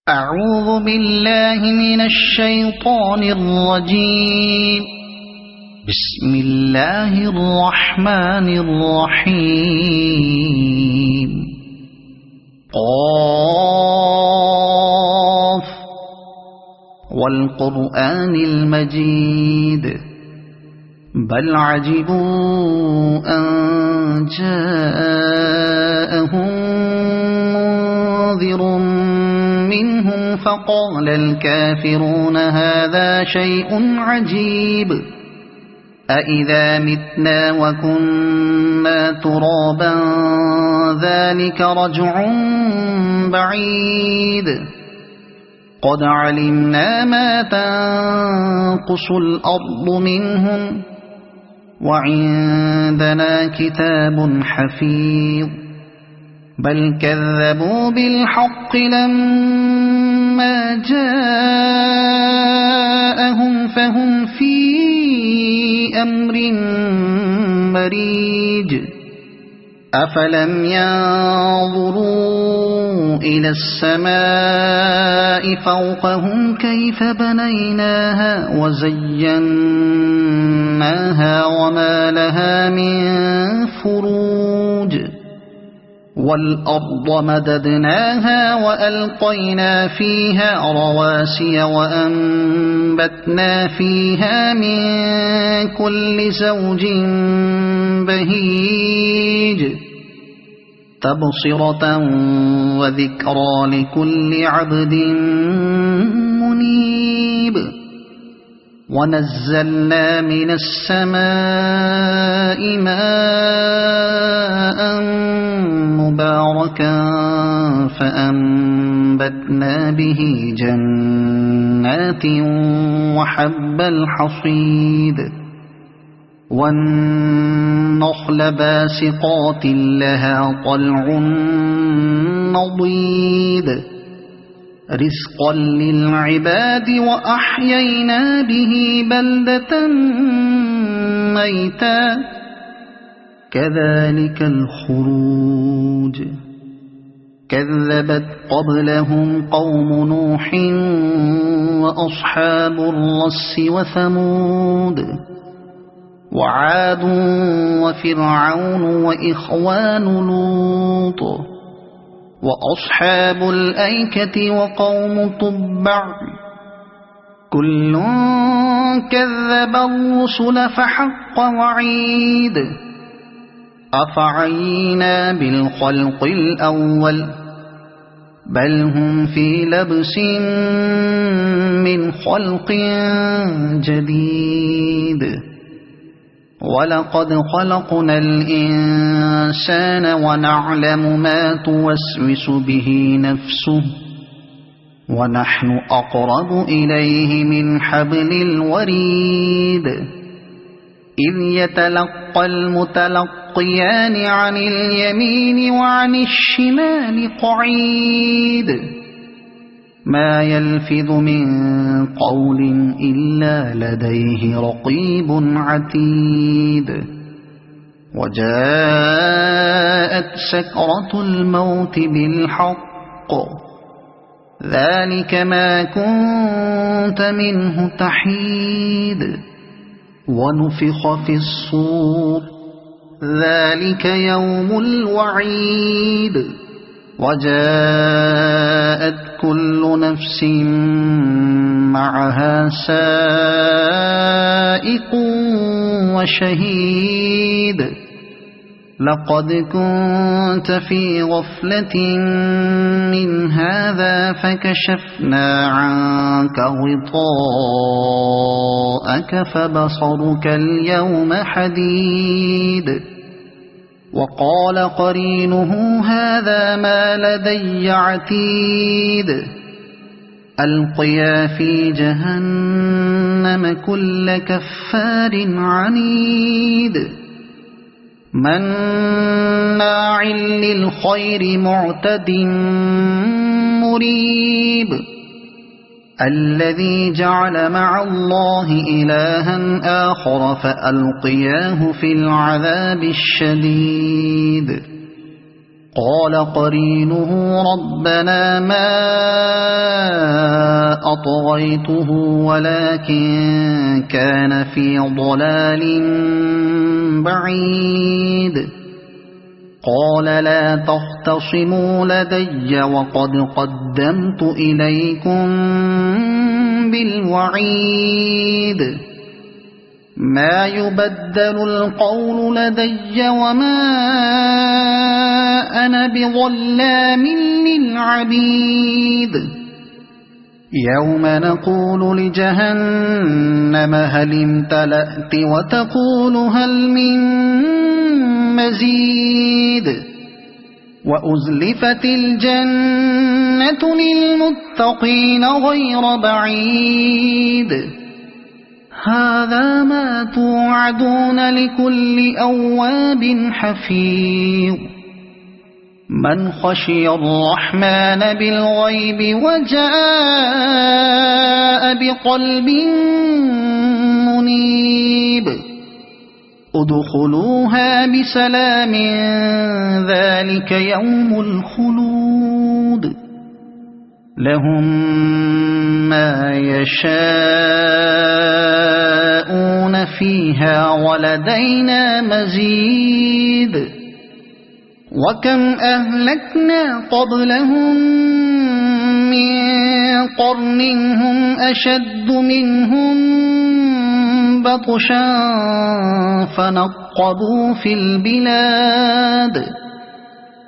أعوذ بالله من الشيطان الرجيم. بسم الله الرحمن الرحيم. قاف والقرآن المجيد بل عجبوا أن جاءهم منذر منهم فقال الكافرون هذا شيء عجيب أإذا متنا وكنا ترابا ذلك رجع بعيد قد علمنا ما تنقص الأرض منهم وعندنا كتاب حفيظ بل كذبوا بالحق لما جاءهم فهم في أمر مريج أفلم ينظروا إلى السماء فوقهم كيف بنيناها وزيناها وما لها من فروج والأرض مددناها وألقينا فيها رواسي وأنبتنا فيها من كل زوج بهيج تبصرة وذكرى لكل عبد منيب ونزلنا من السماء ماء مباركا فأنبتنا به جنات وحب الحصيد والنخل باسقات لها طلع نضيد رزقا للعباد وأحيينا به بلدة ميتا كذلك الخروج كذبت قبلهم قوم نوح وأصحاب الرس وثمود وعاد وفرعون وإخوان لوط وأصحاب الأيكة وقوم تبع كل كذب الرسل فحق وعيد أفعينا بالخلق الأول بل هم في لبس من خلق جديد ولقد خلقنا الإنسان ونعلم ما توسوس به نفسه ونحن أقرب إليه من حبل الوريد إذ يتلقى المتلقيان عن اليمين وعن الشمال قعيد ما يلفظ من قول إلا لديه رقيب عتيد وجاءت سكرة الموت بالحق ذلك ما كنت منه تحيد ونفخ في الصور ذلك يوم الوعيد وجاءت كل نفس معها سائق وشهيد لقد كنت في غفلة من هذا فكشفنا عنك غطاءك فبصرك اليوم حديد وقال قرينه هذا ما لدي عتيد ألقيا في جهنم كل كفار عنيد مناع للخير معتد مريب الذي جعل مع الله إلها آخر فألقياه في العذاب الشديد قال قرينه ربنا ما أطغيته ولكن كان في ضلال بعيد قال لا تختصموا لدي وقد قدمت إليكم بالوعيد ما يبدل القول لدي وما أنا بظلام للعبيد يوم نقول لجهنم هل امتلأت وتقول هل من مزيد وأزلفت الجنة للمتقين غير بعيد هذا ما توعدون لكل أواب حفيظ من خشي الرحمن بالغيب وجاء بقلب منيب ادخلوها بسلام ذلك يوم الخلود لهم ما يشاءون فيها ولدينا مزيد وكم أهلكنا قبلهم من قرن هم أشد منهم بطشا فنقبوا في البلاد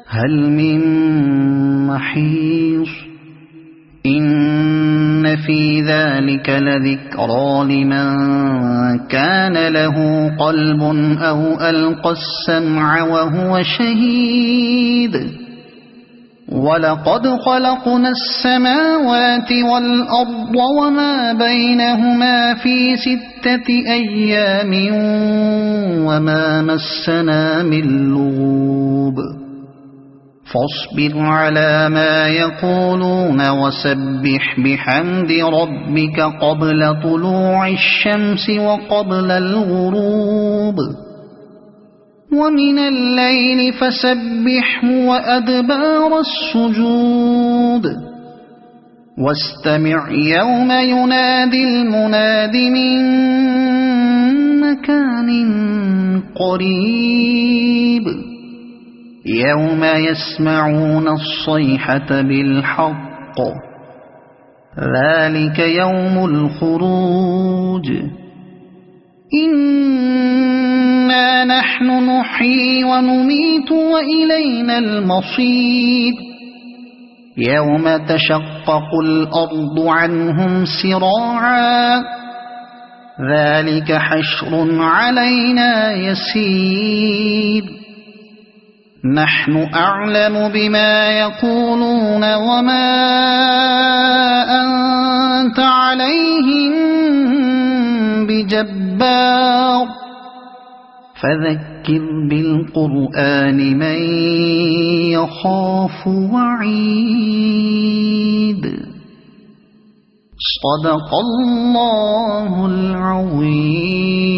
هل من محيص إن في ذلك لذكرى لمن كان له قلب أو ألقى السمع وهو شهيد ولقد خلقنا السماوات والأرض وما بينهما في 6 أيام وما مسنا من لغوب فاصبر على ما يقولون وسبح بحمد ربك قبل طلوع الشمس وقبل الغروب ومن الليل فسبحه وأدبار السجود واستمع يوم ينادي المناد من مكان قريب يوم يسمعون الصيحة بالحق ذلك يوم الخروج إنا نحن نحيي ونميت وإلينا المصير يوم تشقق الأرض عنهم سراعا ذلك حشر علينا يسير نحن أعلم بما يقولون وما أنت عليهم بجبار فذكر بالقرآن من يخاف وعيد صدق الله العظيم.